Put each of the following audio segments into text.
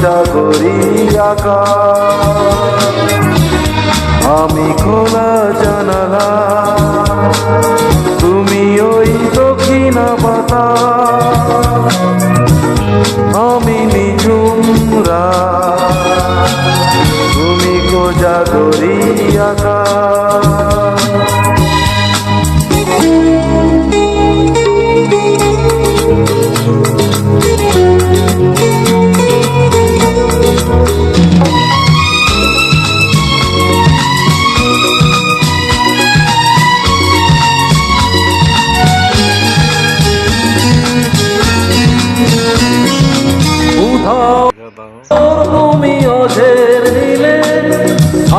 কোজাগরি আকাশ, আমি খোলা জানালা, তুমি ওই দক্ষিণা বাতাস, আমি নিঝুম রাত, তুমি কোজাগরি আকাশ। তুমি অঝের নিলে,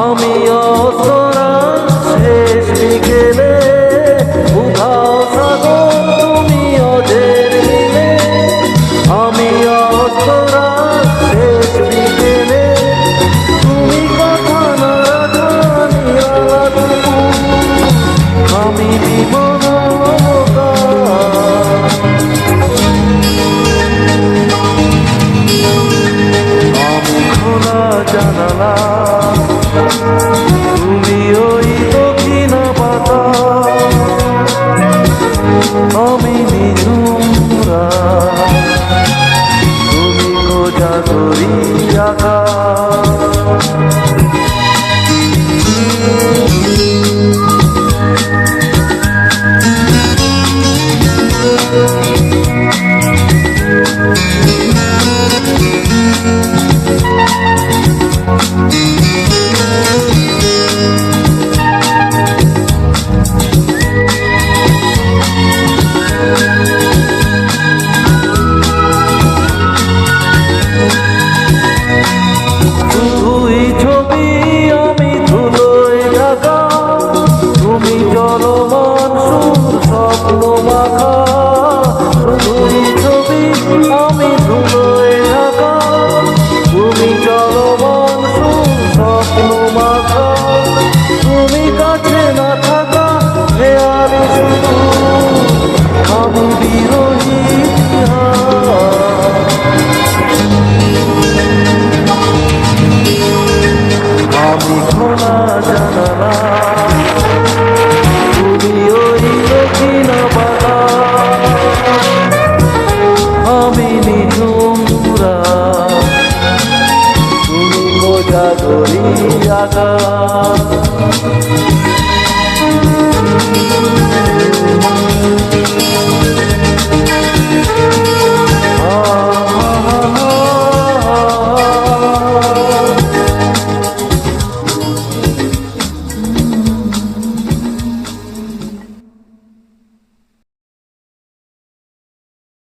আমি অসরা শেষ বিকেলে, উধাও সাগর তুমি অঝের নিলে, আমি অসরা শেষ বিকেলে, তুমি কথা না রাখা নিরালা দুপুর, আমি বিমনা জানালা, তুমি ওই দক্ষিণা বাতাস, আমি নিঝুম রাত, তুমি কোজাগরি আকাশ। কোজাগরি আকাশ।